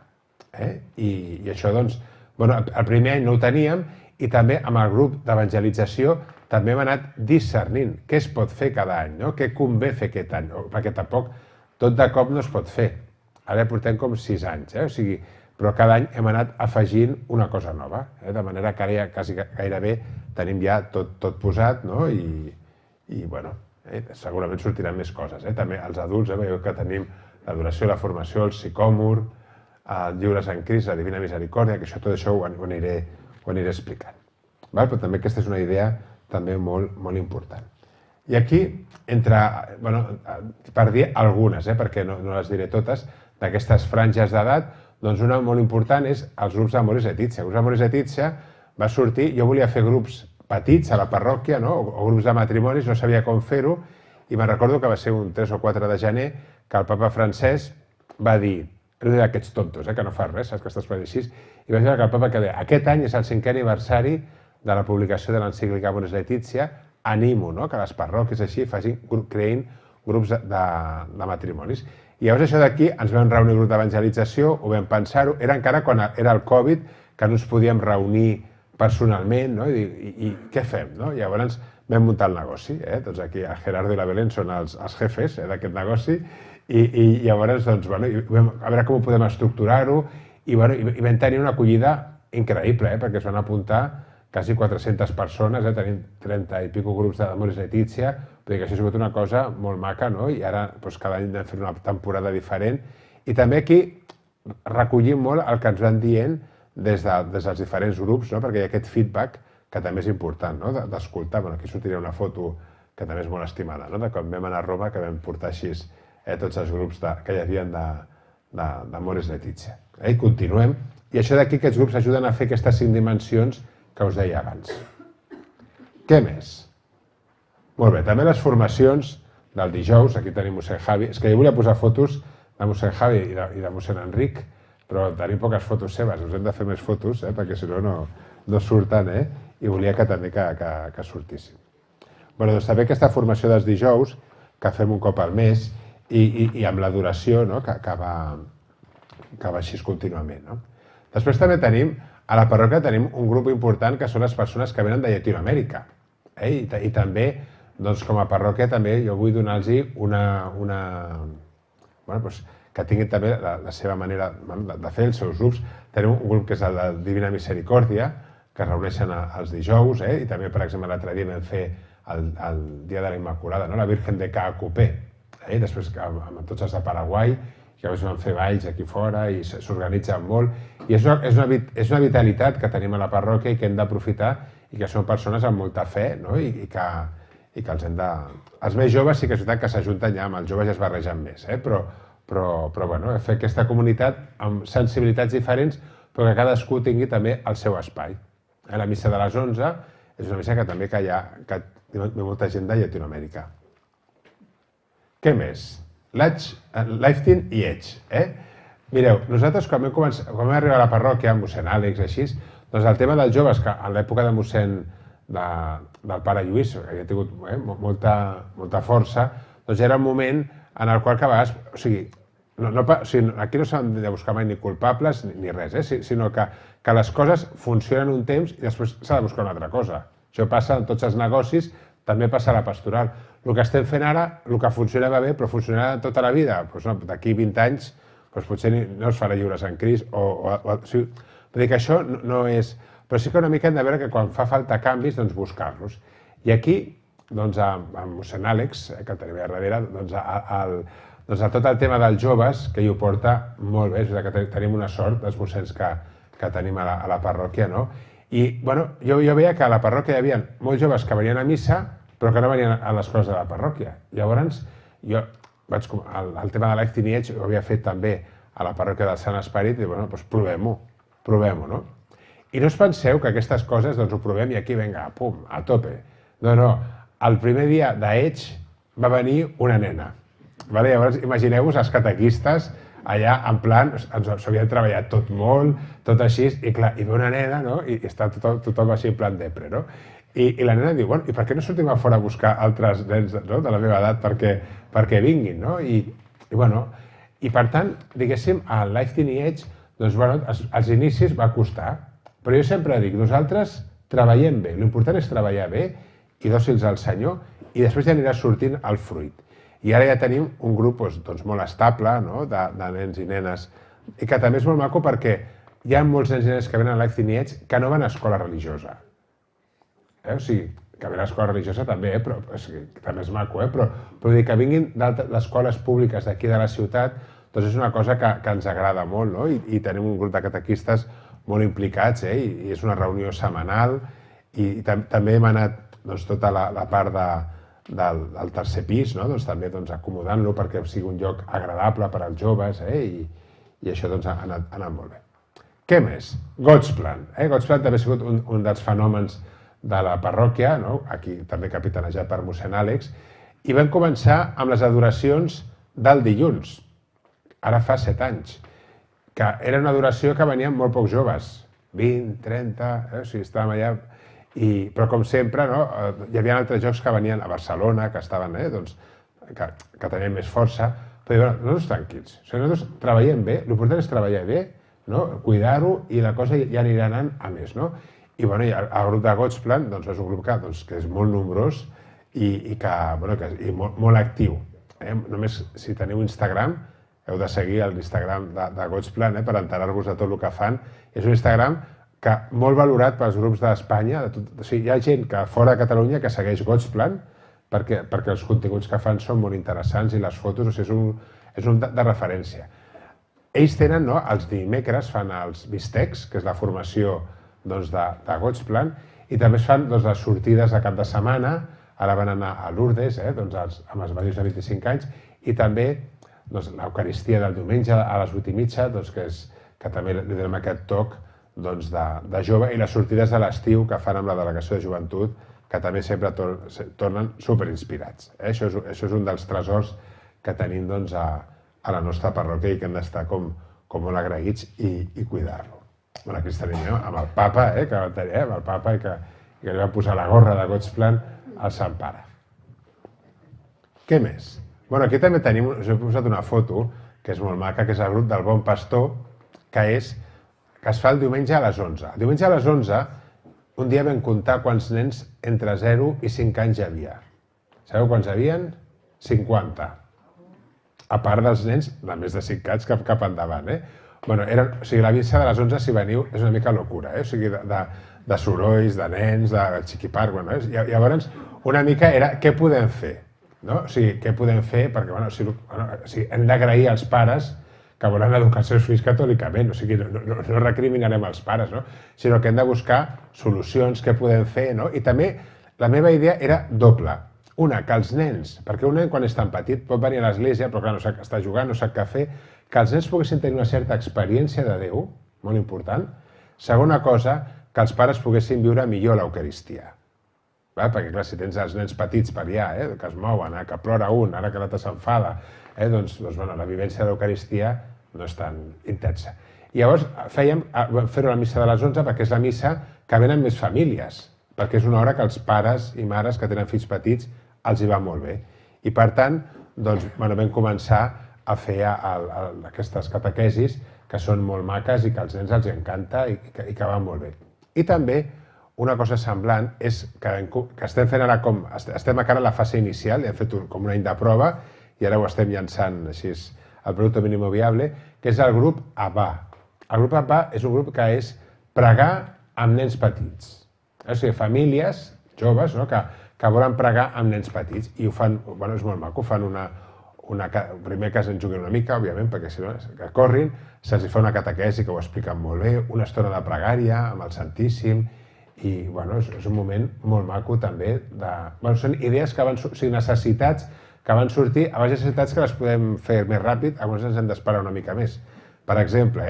I això, doncs, el primer any no ho teníem, i també amb el grup d'evangelització també hem anat discernint què es pot fer cada any, què convé fer aquest any, perquè tampoc tot de cop no es pot fer. Ara portem com 6 anys, però cada any hem anat afegint una cosa nova, de manera que ara ja quasi gairebé tenim ja tot posat, i segurament sortiran més coses. També els adults, veieu que tenim l'adoració, la formació, el Sicòmor, el Lliures en Crist, la Divina Misericòrdia, que tot això ho aniré explicant. Però també aquesta és una idea també molt important. I aquí, per dir algunes, perquè no les diré totes, d'aquestes franges d'edat, doncs una molt important és els grups d'Amoris Laetitia. Els grups d'Amoris Laetitia va sortir, jo volia fer grups petits a la parròquia, o grups de matrimonis, no sabia com fer-ho, i me'n recordo que va ser un 3 o 4 de gener que el papa Francesc va dir, era d'aquests tontos, que no fa res, saps que estàs fent així, i va dir que el papa que deia, aquest any és el 5è aniversari de la publicació de l'encíclica Amoris Laetitia, animo que les parròquies així creïn grups de matrimonis. I llavors això d'aquí ens vam reunir un grup d'evangelització, ho vam pensar-ho, era encara quan era el Covid, que no ens podíem reunir personalment, i què fem? Llavors vam muntar el negoci. Doncs aquí el Gerardo i la Belén són els jefes d'aquest negoci i llavors, doncs, bueno, a veure com ho podem estructurar-ho i vam tenir una acollida increïble, perquè es van apuntar quasi 400 persones, tenim 30 i pico grups d'Amores Letizia, vull dir que això ha sigut una cosa molt maca, no? I ara cada any anem fent una temporada diferent. I també aquí recollim molt el que ens van dient des dels diferents grups, perquè hi ha aquest feedback que també és important d'escoltar. Aquí sortirà una foto que també és molt estimada, de quan vam anar a Roma, que vam portar així tots els grups que hi havia d'Amores Letizia. I continuem. I això d'aquí, aquests grups ajuden a fer aquestes 5 dimensions que us deia abans. Què més? Molt bé, també les formacions del dijous, aquí tenim mossèn Javi, és que jo volia posar fotos de mossèn Javi i de mossèn Enric, però tenim poques fotos seves, us hem de fer més fotos, perquè si no, no surten, i volia que també que sortissin. Doncs també aquesta formació dels dijous, que fem un cop al mes, i amb la duració que va així contínuament. Després també tenim, a la parròquia tenim un grup important que són les persones que venen de Llatinoamèrica. I també, com a parròquia, també jo vull donar-los que tinguin també la seva manera de fer, els seus grups. Tenim un grup que és el de Divina Misericòrdia, que es reuneixen els dijous, i també, per exemple, l'altre dia vam fer el dia de la Immaculada, la Virgen de Caacupé, després amb tots els de Paraguai, que a vegades van fer balls aquí fora i s'organitzen molt. I és una vitalitat que tenim a la parròquia i que hem d'aprofitar i que són persones amb molta fe i que els hem de... Els més joves sí que és veritat que s'ajunten ja, amb els joves ja es barregen més, però fer aquesta comunitat amb sensibilitats diferents però que cadascú tingui també el seu espai. La missa de les 11 és una missa que també hi ha molta gent de Llatinoamèrica. Què més? Lifetime i Edge. Mireu, nosaltres quan vam arribar a la parròquia amb mossèn Àlex i així, doncs el tema dels joves, que en l'època de mossèn del pare Lluís, que havia tingut molta força, doncs era un moment en el qual que a vegades, o sigui, aquí no s'han de buscar mai ni culpables ni res, sinó que les coses funcionen un temps i després s'ha de buscar una altra cosa. Això passa en tots els negocis, també passa a la pastoral. El que estem fent ara, el que funcionava bé, però funcionarà tota la vida, d'aquí 20 anys potser no es farà lliures en Crist. Vull dir que això no és... Però sí que una mica hem de veure que quan fa falta canvis, doncs buscar-los. I aquí, doncs, amb mossèn Àlex, que el tenim a darrere, tot el tema dels joves, que hi ho porta molt bé, és que tenim una sort dels mossèns que tenim a la parròquia, no? I, jo veia que a la parròquia hi havia molts joves que venien a missa, però que no venien a les coses de la parròquia. Llavors, jo el tema de Lifetime i Edge ho havia fet també a la parròquia del Sant Esperit i, doncs provem-ho, no? I no us penseu que aquestes coses, doncs ho provem i aquí, vinga, pum, a tope. No, el primer dia d'Edge va venir una nena. Llavors, imagineu-vos els catequistes allà, en plan, ens havien treballat tot molt, tot així, i clar, hi ve una nena, no?, i està tothom així en plan depre, no? I la nena diu, i per què no sortim a fora a buscar altres nens de la meva edat perquè vinguin, no? I per tant, diguéssim, al Lifetime i Edge, doncs, als inicis va costar, però jo sempre dic, nosaltres treballem bé, l'important és treballar bé i dòcils al Senyor, i després ja anirà sortint el fruit. I ara ja tenim un grup molt estable de nens i nenes, i que també és molt maco perquè hi ha molts nens i nenes que venen a Lifetime i Edge que no van a escola religiosa. O sigui, que ve l'escola religiosa també, però també és maco, però dir que vinguin d'escoles públiques d'aquí de la ciutat, doncs és una cosa que ens agrada molt, no? I tenim un grup de catequistes molt implicats, i és una reunió setmanal, i també hem anat tota la part del tercer pis, també acomodant-lo perquè sigui un lloc agradable per als joves, i això ha anat molt bé. Què més? God's Plan. God's Plan també ha sigut un dels fenòmens de la parròquia, aquí també capitanejat per mossèn Àlex, i vam començar amb les adoracions del dilluns, ara fa 7 anys, que era una adoració que venien molt pocs joves, 20, 30, o sigui, estàvem allà, però com sempre, hi havia altres jocs que venien a Barcelona, que estaven, que tenien més força, però nosaltres tranquils, nosaltres treballem bé, l'important és treballar bé, cuidar-ho i la cosa ja anirà anant a més, I el grup de Godsplan és un grup que és molt nombrós i molt actiu. Només si teniu Instagram, heu de seguir l'Instagram de Godsplan per enterar-vos de tot el que fan. És un Instagram molt valorat pels grups d'Espanya. Hi ha gent fora de Catalunya que segueix Godsplan perquè els continguts que fan són molt interessants i les fotos és un de referència. Ells tenen, els dimecres fan els bistecs, que és la formació de Godsplan, i també es fan les sortides de cap de setmana. Ara van anar a Lourdes, amb els majors de 25 anys, i també l'Eucaristia del diumenge a les 8:30, que també li donem aquest toc de jove, i les sortides de l'estiu que fan amb la delegació de joventut, que també sempre tornen superinspirats. Això és un dels tresors que tenim a la nostra parròquia i que hem d'estar com molt agraïts i cuidar-lo. Aquí estarem amb el papa, que va tenir, amb el papa, i que li va posar la gorra de Godsplan al Sant Pare. Què més? Aquí també tenim, us he posat una foto, que és molt maca, que és el grup del Bon Pastor, que es fa el diumenge a les 11. El diumenge a les 11, un dia vam comptar quants nens entre 0 i 5 anys hi havia. Sabeu quants hi havia? 50. A part dels nens de més de 5 anys cap endavant. La missa de les 11, si veniu, és una mica locura. De sorolls, de nens, de xiquiparc. Llavors, una mica era què podem fer. Què podem fer? Perquè hem d'agrair als pares que volen educar els seus fills catòlicament. No recriminarem els pares, sinó que hem de buscar solucions, què podem fer. I també la meva idea era doble. Una, que els nens, perquè un nen quan és tan petit pot venir a l'església, però clar, no sap, està jugant, no sap què fer, que els nens poguessin tenir una certa experiència de Déu, molt important. Segona cosa, que els pares poguessin viure millor l'Eucaristia. Perquè clar, si tens els nens petits per allà, que es mouen, que plora un, ara que l'altre s'enfada, la vivència de l'Eucaristia no és tan intensa. I llavors vam fer-ho a la missa de les 11 perquè és la missa que venen més famílies, perquè és una hora que els pares i mares que tenen fills petits els hi va molt bé. I per tant, vam començar a fer aquestes catequesis que són molt maques i que als nens els encanta i que van molt bé. I també una cosa semblant és que estem fent ara estem encara a la fase inicial, hem fet com un any de prova i ara ho estem llançant així el producte mínim viable, que és el grup ABA. El grup ABA és un grup que és pregar amb nens petits. O sigui, famílies joves que volen pregar amb nens petits i ho fan, és molt maco, fan primer que se'n juguin una mica, òbviament, perquè si no, que corrin, se'ls fa una catequesi que ho expliquen molt bé, una estona de pregària amb el Santíssim, i és un moment molt maco també. Són idees que van sortir, necessitats que van sortir, a vegades necessitats que les podem fer més ràpid, a vegades ens hem d'esperar una mica més. Per exemple,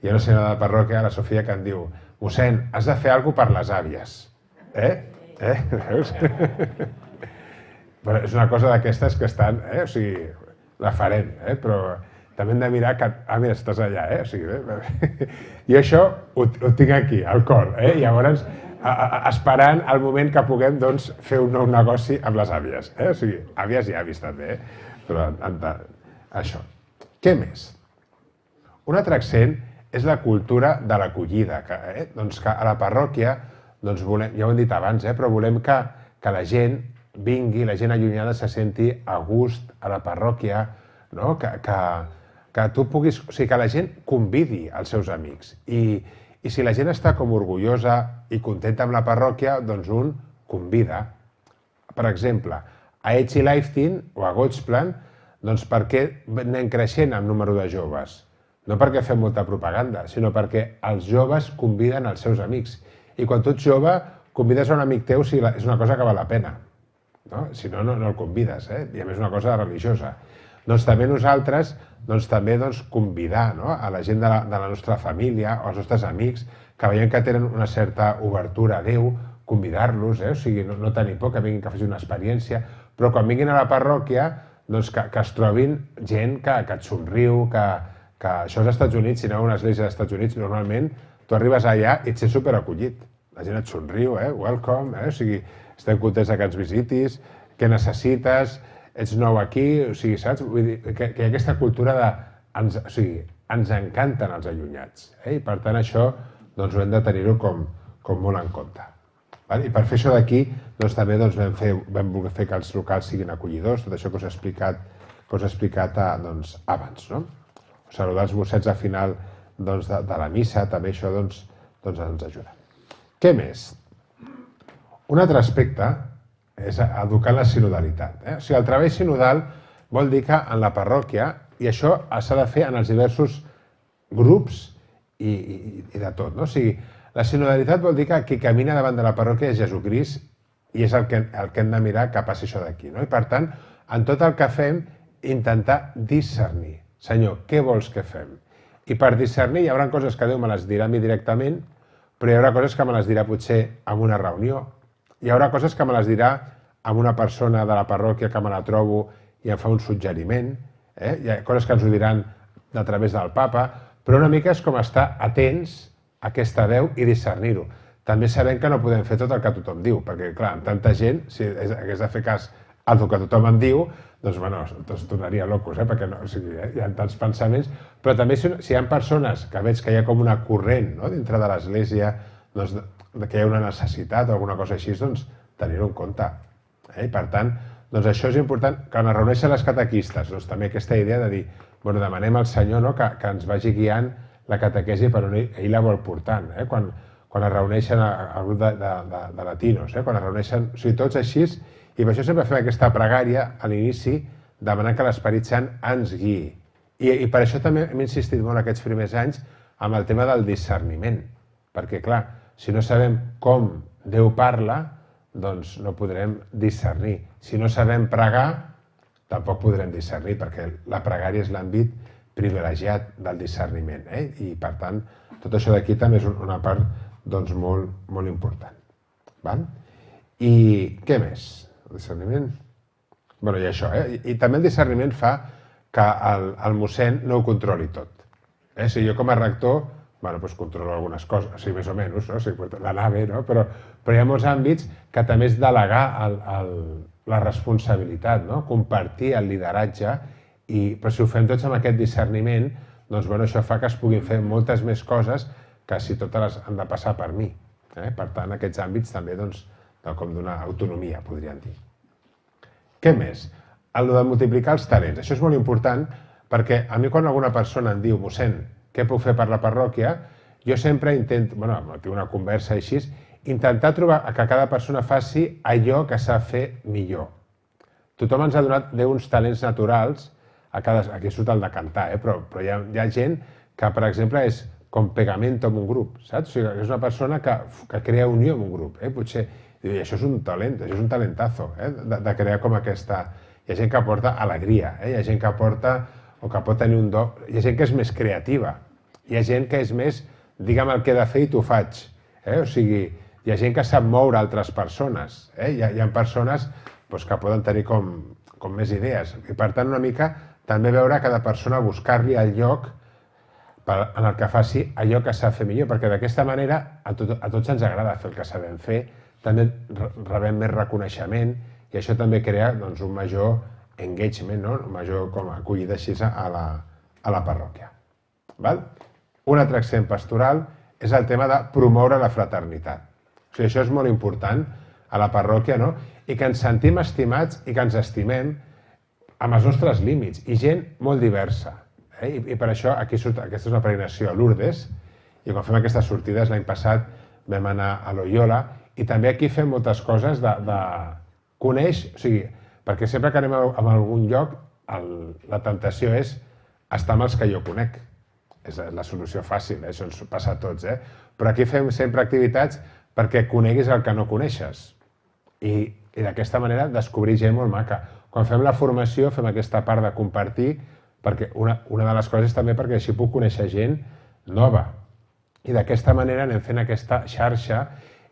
hi ha una senyora de parròquia, la Sofia, que em diu: mossèn, has de fer alguna cosa per les àvies. Veus? És una cosa d'aquestes que estan, o sigui, la farem, però també hem de mirar que, mira, estàs allà, o sigui, i això ho tinc aquí, al cor, llavors, esperant el moment que puguem, doncs, fer un nou negoci amb les àvies, o sigui, àvies i avis també, però això. Què més? Un altre accent és la cultura de l'acollida, que a la parròquia, ja ho hem dit abans, però volem que la gent vingui, la gent allunyada se senti a gust a la parròquia, que tu puguis, o sigui, que la gent convidi els seus amics. I si la gent està com orgullosa i contenta amb la parròquia, doncs un convida. Per exemple, a Etxi Lifetime o a Godsplan, doncs per què anem creixent el número de joves? No perquè fem molta propaganda, sinó perquè els joves conviden els seus amics. I quan tu ets jove, convides a un amic teu si és una cosa que val la pena. Si no, no el convides, i a més una cosa religiosa. Doncs també nosaltres convidar a la gent de la nostra família o als nostres amics que veiem que tenen una certa obertura a Déu, convidar-los, o sigui, no tenir por, que vinguin que facin una experiència, però quan vinguin a la parròquia que es trobin gent que et somriu, que això als Estats Units, si aneu a una església dels Estats Units, normalment tu arribes allà i ets superacollit. La gent et somriu, welcome, o sigui, estem contents que ens visitis, què necessites, ets nou aquí, o sigui, saps? Vull dir, que hi ha aquesta cultura de... O sigui, ens encanten els allunyats, i per tant això ho hem de tenir-ho com com molt en compte. I per fer això d'aquí, també vam voler fer que els locals siguin acollidors, tot això que us he explicat abans. Saludar els mossets al final de la missa, també això ens ajuda. Què més? Un altre aspecte és educar en la sinodalitat. O sigui, el treball sinodal vol dir que en la parròquia, i això s'ha de fer en els diversos grups i de tot. O sigui, la sinodalitat vol dir que qui camina davant de la parròquia és Jesucrist i és el que hem de mirar que passi això d'aquí. I per tant, en tot el que fem, intentar discernir. Senyor, què vols que fem? I per discernir hi haurà coses que Déu me les dirà a mi directament, però hi haurà coses que me les dirà potser en una reunió, hi haurà coses que me les dirà amb una persona de la parròquia que me la trobo i em fa un suggeriment, hi ha coses que ens ho diran a través del papa, però una mica és com estar atents a aquesta veu i discernir-ho. També sabem que no podem fer tot el que tothom diu, perquè, clar, amb tanta gent, si hagués de fer cas al que tothom en diu, doncs, bueno, ens tornaria locos, perquè hi ha tants pensaments, però també si hi ha persones que veig que hi ha com una corrent dintre de l'Església, que hi ha una necessitat o alguna cosa així, doncs tenir-ho en compte. I per tant, això és important, que quan es reuneixen les catequistes, també aquesta idea de dir, bueno, demanem al Senyor que ens vagi guiant la catequesi per on ell la vol portant. Quan es reuneixen el grup de latinos, quan es reuneixen, o sigui, tots així, i per això sempre fem aquesta pregària a l'inici, demanant que l'Esperit Sant ens guiï. I per això també hem insistit molt aquests primers anys amb el tema del discerniment, perquè, clar, si no sabem com Déu parla, doncs no podrem discernir. Si no sabem pregar, tampoc podrem discernir, perquè la pregària és l'àmbit privilegiat del discerniment. I, per tant, tot això d'aquí també és una part molt important. I què més? El discerniment? Bé, i això. I també el discerniment fa que el mossèn no ho controli tot. Si jo com a rector controlo algunes coses, més o menys, la nave, però hi ha molts àmbits que també és delegar la responsabilitat, compartir el lideratge, però si ho fem tots amb aquest discerniment, doncs això fa que es puguin fer moltes més coses que si totes han de passar per mi. Per tant, aquests àmbits també com d'una autonomia, podríem dir. Què més? El de multiplicar els talents. Això és molt important perquè a mi quan alguna persona em diu, mossèn, què puc fer per la parròquia? Jo sempre intento, tinc una conversa així, intentar trobar que cada persona faci allò que sap fer millor. Tothom ens ha donat uns talents naturals, aquí surt el de cantar, però hi ha gent que, per exemple, és com pegamento en un grup, saps? O sigui, és una persona que crea unió en un grup. Potser, això és un talent, això és un talentazo, de crear com aquesta... Hi ha gent que aporta alegria, hi ha gent que aporta o que pot tenir un do, hi ha gent que és més creativa, hi ha gent que és més, digue'm el que he de fer i t'ho faig. O sigui, hi ha gent que sap moure altres persones, hi ha persones que poden tenir com més idees. I per tant, una mica, també veure a cada persona, buscar-li el lloc en el que faci allò que sap fer millor, perquè d'aquesta manera a tots ens agrada fer el que sabem fer, també rebem més reconeixement i això també crea un major engagement, un major acollida així a la parròquia. Un altre accent pastoral és el tema de promoure la fraternitat. O sigui, això és molt important a la parròquia, i que ens sentim estimats i que ens estimem amb els nostres límits, i gent molt diversa. I per això aquí surt, aquesta és una peregrinació a Lourdes, i quan fem aquestes sortides l'any passat vam anar a Loyola, i també aquí fem moltes coses de conèixer, o sigui, perquè sempre que anem a algun lloc la temptació és estar amb els que jo conec. És la solució fàcil, això ens passa a tots, però aquí fem sempre activitats perquè coneguis el que no coneixes i d'aquesta manera descobrir gent molt maca. Quan fem la formació fem aquesta part de compartir, perquè una de les coses també perquè així puc conèixer gent nova i d'aquesta manera anem fent aquesta xarxa.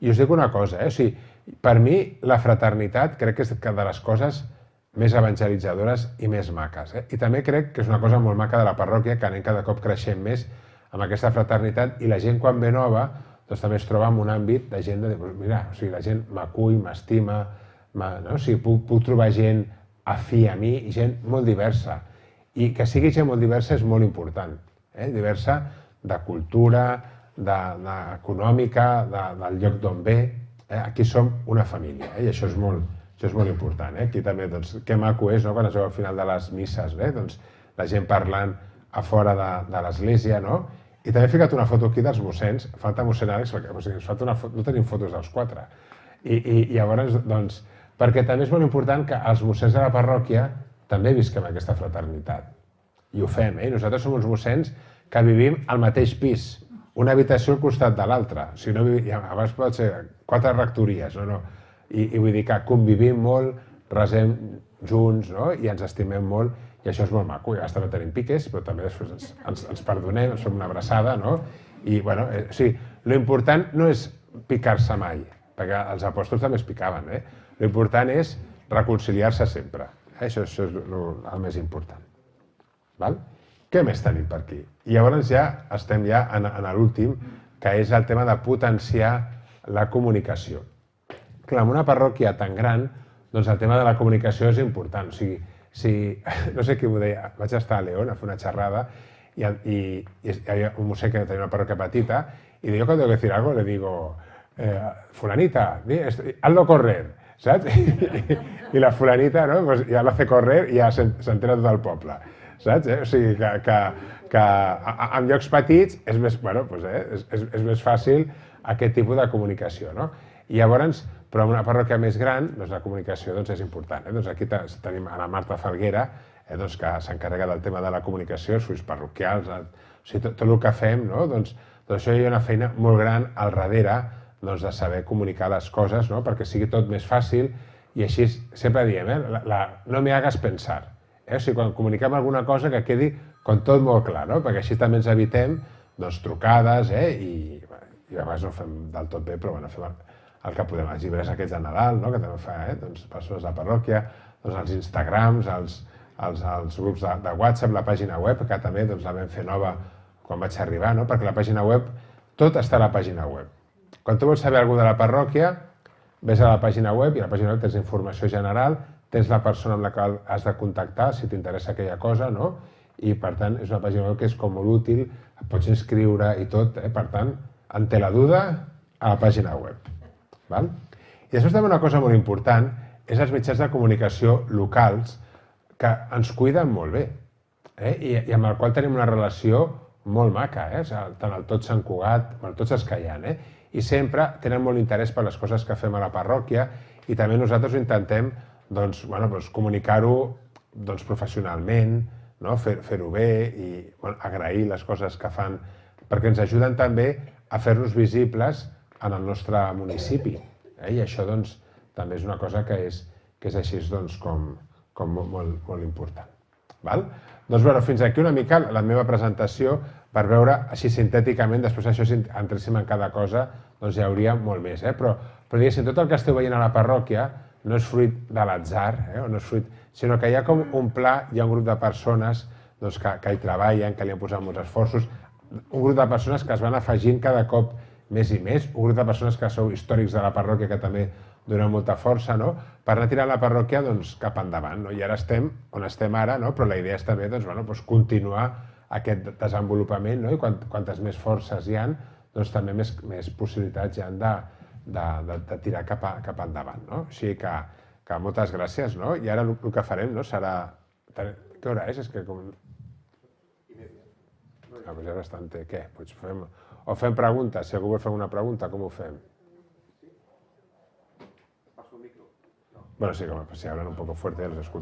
I us dic una cosa, o sigui, per mi la fraternitat crec que és de les coses més evangelitzadores i més maques. I també crec que és una cosa molt maca de la parròquia, que anem cada cop creixent més amb aquesta fraternitat i la gent quan ve nova doncs també es troba en un àmbit de gent de dir, mira, o sigui, la gent m'acull, m'estima, o sigui, puc trobar gent afí a mi i gent molt diversa. I que sigui gent molt diversa és molt important, diversa de cultura, econòmica, del lloc d'on ve. Aquí som una família, i això és molt important. Aquí també, doncs, que maco és, quan es veu al final de les misses, doncs, la gent parlant a fora de l'església, no? I també he ficat una foto aquí dels mossens, falta mossèn Àlex, perquè no tenim fotos dels 4. I llavors, doncs, perquè també és molt important que els mossens de la parròquia també visquem aquesta fraternitat. I ho fem, Nosaltres som uns mossens que vivim al mateix pis, una habitació al costat de l'altra. O sigui, abans pot ser 4 rectories, I vull dir que convivim molt, resem junts, i ens estimem molt, i això és molt maco. Ja no tenim piques, però també després ens perdonem, ens fem una abraçada, I, bueno, l'important no és picar-se mai, perquè els apòstols també es picaven, L'important és reconciliar-se sempre. Això és el més important. Val? Què més tenim per aquí? I llavors ja estem en l'últim, que és el tema de potenciar la comunicació. Clar, en una parròquia tan gran, doncs el tema de la comunicació és important. O sigui, no sé qui m'ho deia, vaig estar a León a fer una xerrada i hi havia un mossèn que tenia una parròquia petita i jo quan tengo que decir algo le digo fulanita, hazlo correr, saps? I la fulanita ja l'hace correr i ja s'entera tot el poble, saps? O sigui que en llocs petits és més fàcil aquest tipus de comunicació, I llavors, però en una parròquia més gran, la comunicació és important. Aquí tenim a la Marta Falguera, que s'encarrega del tema de la comunicació, els fulls parroquials, tot el que fem, doncs això hi ha una feina molt gran al darrere de saber comunicar les coses, perquè sigui tot més fàcil, i així sempre diem, no me hagas pensar. O sigui, quan comuniquem alguna cosa que quedi tot molt clar, perquè així també ens evitem trucades, i a vegades no ho fem del tot bé, però fem el que podem, els llibres aquests de Nadal, que també fa persones de parròquia, els Instagrams, els grups de WhatsApp, la pàgina web, que també la vam fer nova quan vaig arribar, perquè la pàgina web, tot està a la pàgina web. Quan tu vols saber alguna cosa de la parròquia, ves a la pàgina web i a la pàgina web tens informació general, tens la persona amb la qual has de contactar si t'interessa aquella cosa, i per tant és una pàgina web que és com molt útil, et pots inscriure i tot, per tant, ante la duda, a la pàgina web. I després també una cosa molt important és els mitjans de comunicació locals que ens cuiden molt bé i amb el qual tenim una relació molt maca, tant el Tot Sant Cugat, tots els que hi ha, i sempre tenen molt interès per les coses que fem a la parròquia i també nosaltres intentem comunicar-ho professionalment, fer-ho bé i agrair les coses que fan perquè ens ajuden també a fer-nos visibles en el nostre municipi. I això també és una cosa que és així com molt important. Doncs fins aquí una mica la meva presentació per veure així sintèticament, després això si entréssim en cada cosa hi hauria molt més. Però diguéssim, tot el que esteu veient a la parròquia no és fruit de l'atzar, sinó que hi ha com un pla, hi ha un grup de persones que hi treballen, que li han posat molts esforços, un grup de persones que es van afegint cada cop més i més, un grup de persones que sou històrics de la parròquia que també donen molta força per anar tirant la parròquia cap endavant. I ara estem on estem ara, però la idea és també continuar aquest desenvolupament i quantes més forces hi ha, també més possibilitats hi ha de tirar cap endavant. Així que moltes gràcies. I ara el que farem serà... Què hora és? És que com... Pues ja bastant... Què? O fem preguntes? Si algú vol fer una pregunta, com ho fem? Bueno, sí, si hablan un poco fuerte, los escucharé.